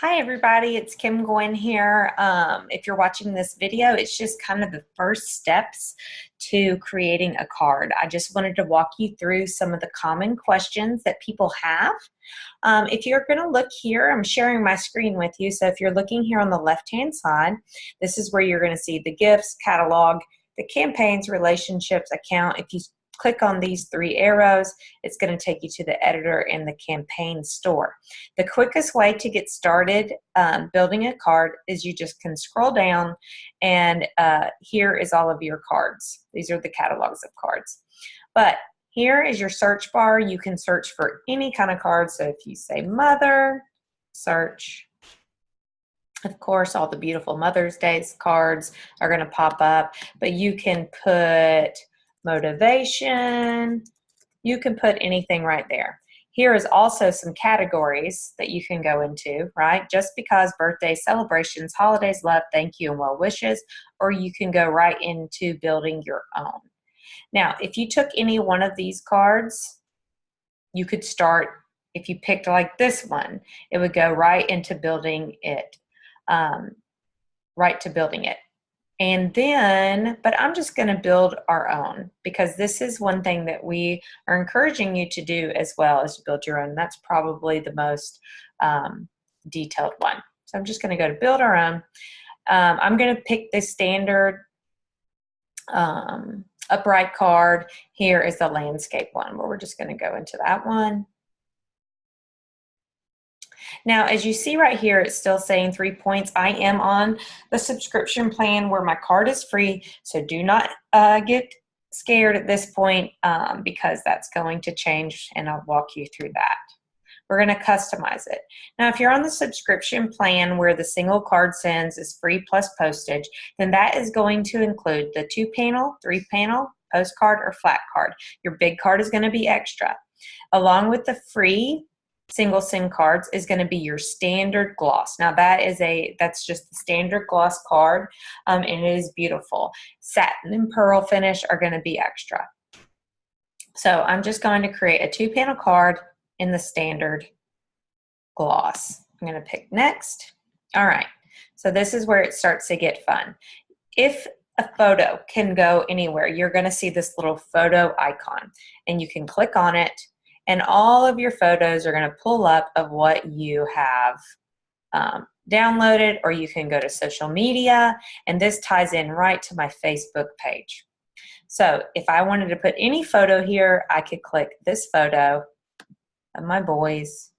Hi everybody, it's Kim Gwen here. If you're watching this video, it's just kind of the first steps to creating a card. I just wanted to walk you through some of the common questions that people have. If you're going to look here, I'm sharing my screen with you. So if you're looking here on the left-hand side, this is where you're going to see the gifts, catalog, the campaigns, relationships, account. If you click on these three arrows, it's going to take you to the editor in the campaign store. The quickest way to get started building a card is you just can scroll down and here is all of your cards. These are the catalogs of cards. But here is your search bar. You can search for any kind of card. So if you say mother, search. Of course, all the beautiful Mother's Day cards are going to pop up, but you can put motivation, you can put anything right there. Here is also some categories that you can go into, right? Just because birthdays, celebrations, holidays, love, thank you, and well wishes, or you can go right into building your own. Now, if you took any one of these cards, you could start, if you picked like this one, it would go right into building it, And then, but I'm just going to build our own because this is one thing that we are encouraging you to do as well, as to build your own. That's probably the most detailed one. So I'm just going to go to build our own. I'm going to pick the standard upright card. Here is the landscape one where we're just going to go into that one. Now, as you see right here, it's still saying 3 points. I am on the subscription plan where my card is free, so do not get scared at this point because that's going to change, and I'll walk you through that. We're going to customize it. Now, if you're on the subscription plan where the single card sends is free plus postage, then that is going to include the 2-panel, 3-panel, postcard, or flat card. Your big card is going to be extra. Along with the free single SIM cards is going to be your standard gloss. Now that's just the standard gloss card, and it is beautiful. Satin and pearl finish are going to be extra. So I'm just going to create a 2-panel card in the standard gloss. I'm going to pick next. All right, so this is where it starts to get fun. If a photo can go anywhere, you're going to see this little photo icon, and you can click on it, and all of your photos are going to pull up of what you have downloaded, or you can go to social media, and this ties in right to my Facebook page. So if I wanted to put any photo here, I could click this photo of my boys,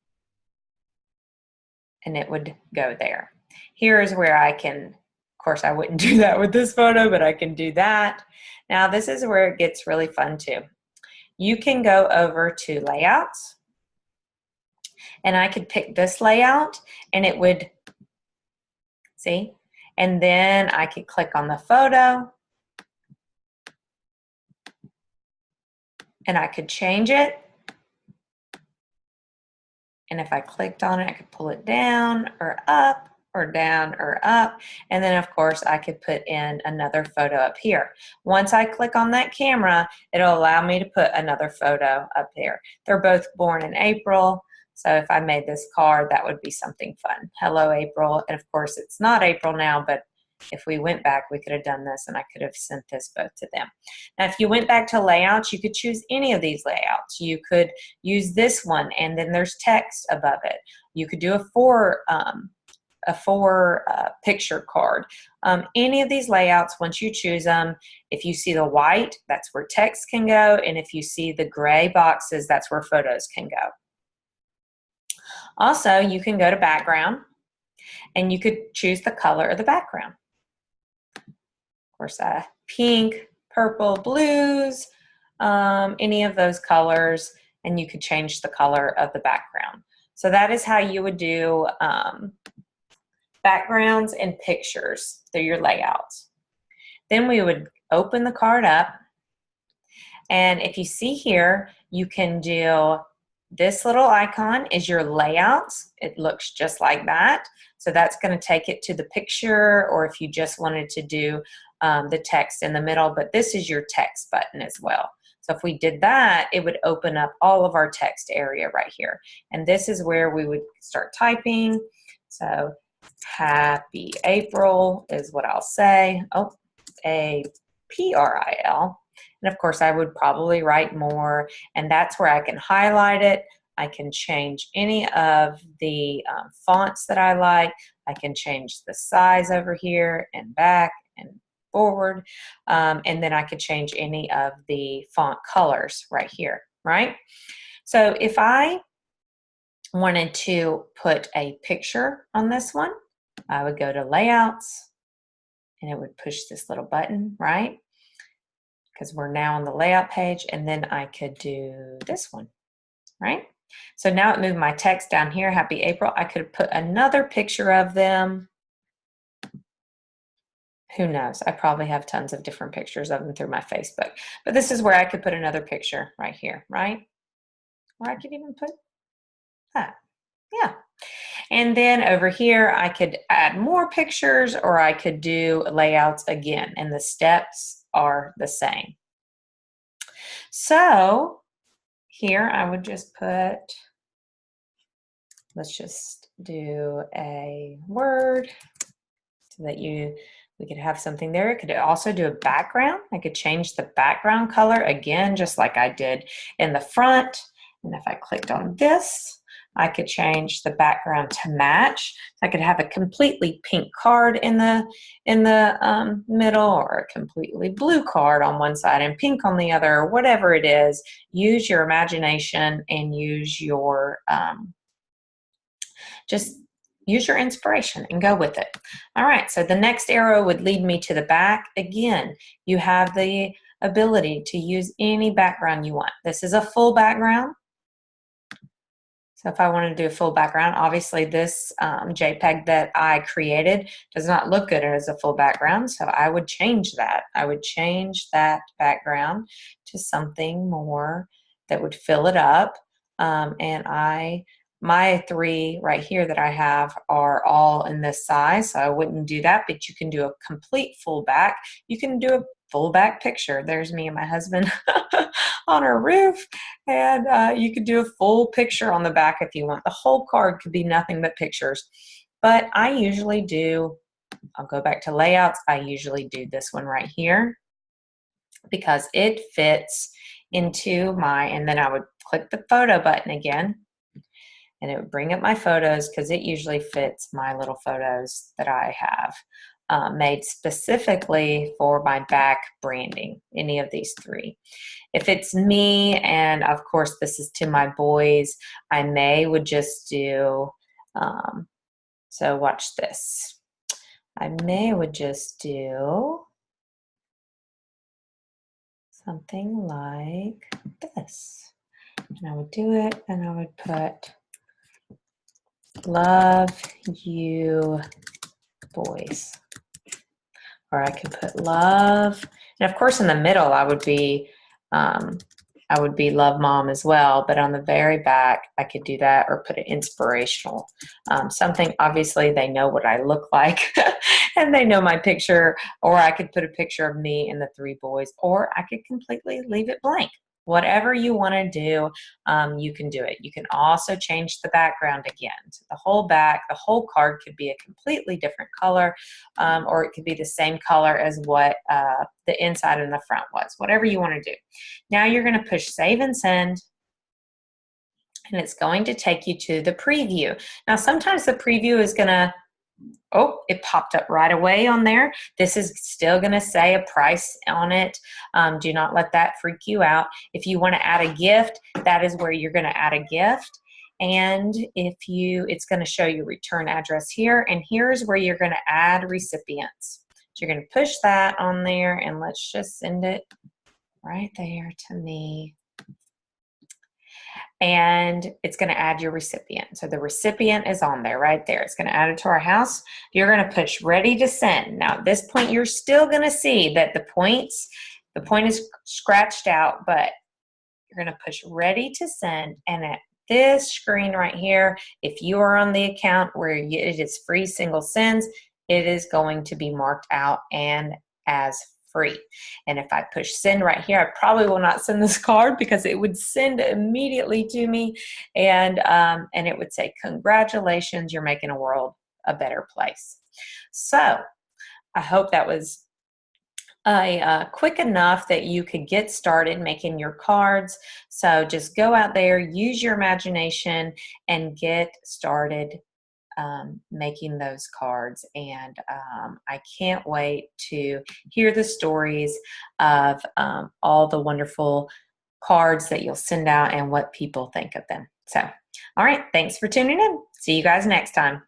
and it would go there. Here is where I can, of course I wouldn't do that with this photo, but I can do that. Now this is where it gets really fun too. You can go over to layouts, and I could pick this layout, and it would, see, and then I could click on the photo, and I could change it, and if I clicked on it, I could pull it down or up, or down or up, and then of course I could put in another photo up here. Once I click on that camera, it'll allow me to put another photo up there. They're both born in April, so if I made this card, that would be something fun. Hello April, and of course it's not April now, but if we went back, we could have done this, and I could have sent this both to them. Now, if you went back to layouts, you could choose any of these layouts. You could use this one, and then there's text above it. You could do a four picture card. Any of these layouts, once you choose them, if you see the white, that's where text can go, and if you see the gray boxes, that's where photos can go. Also, you can go to background, and you could choose the color of the background. Of course, pink, purple, blues, any of those colors, and you could change the color of the background. So that is how you would do backgrounds and pictures through your layouts. Then we would open the card up, and if you see here, you can do this little icon is your layouts. It looks just like that. So that's going to take it to the picture, or if you just wanted to do the text in the middle, but this is your text button as well. So if we did that, it would open up all of our text area right here. And this is where we would start typing. So happy April is what I'll say. Oh, April. And of course, I would probably write more, and that's where I can highlight it. I can change any of the fonts that I like. I can change the size over here and back and forward. And then I could change any of the font colors right here, right? So if I wanted to put a picture on this one, I would go to layouts and it would push this little button, right? Because we're now on the layout page, and then I could do this one, right? So now it moved my text down here, Happy April. I could put another picture of them. Who knows? I probably have tons of different pictures of them through my Facebook. But this is where I could put another picture right here, right? Or I could even put that. Yeah. And then over here, I could add more pictures, or I could do layouts again, and the steps are the same. So here I would just put, let's just do a word so that we could have something there. I could also do a background. I could change the background color again, just like I did in the front. And if I clicked on this, I could change the background to match. I could have a completely pink card in the middle, or a completely blue card on one side and pink on the other, or whatever it is. Use your imagination and use your just use your inspiration and go with it. All right, so the next arrow would lead me to the back. Again, you have the ability to use any background you want. This is a full background. So if I want to do a full background, obviously this JPEG that I created does not look good as a full background, so I would change that. I would change that background to something more that would fill it up. My three right here that I have are all in this size, so I wouldn't do that, but you can do a complete full back. You can do a full back picture. There's me and my husband on our roof, and you could do a full picture on the back if you want. The whole card could be nothing but pictures, but I usually do, I'll go back to layouts, I usually do this one right here because it fits into my, and then I would click the photo button again, and it would bring up my photos because it usually fits my little photos that I have made specifically for my back branding, any of these three. If it's me, and of course this is to my boys, I would just do, so watch this. I would just do something like this. And I would do it, and I would put, love you boys. Or I could put love, and of course in the middle I would be love mom as well, but on the very back I could do that, or put an inspirational, something obviously they know what I look like and they know my picture, or I could put a picture of me and the three boys, or I could completely leave it blank. Whatever you want to do, you can do it. You can also change the background again. So the whole back, the whole card could be a completely different color, or it could be the same color as what the inside and the front was, whatever you want to do. Now you're going to push save and send, and it's going to take you to the preview. Now sometimes the preview is going to, oh, it popped up right away on there. This is still going to say a price on it. Do not let that freak you out. If you want to add a gift, that is where you're going to add a gift. And it's going to show your return address here. And here's where you're going to add recipients. So you're going to push that on there, and let's just send it right there to me. And it's going to add your recipient. So the recipient is on there right there. It's going to add it to our house. You're going to push ready to send. Now at this point, you're still going to see that the point is scratched out, but you're going to push ready to send. And at this screen right here, if you are on the account where it is free single sends, it is going to be marked out and as free. And if I push send right here, I probably will not send this card because it would send immediately to me, and it would say, congratulations, you're making a world a better place. So I hope that was quick enough that you could get started making your cards. So just go out there, use your imagination, and get started making those cards. And I can't wait to hear the stories of all the wonderful cards that you'll send out and what people think of them. So, all right, thanks for tuning in. See you guys next time.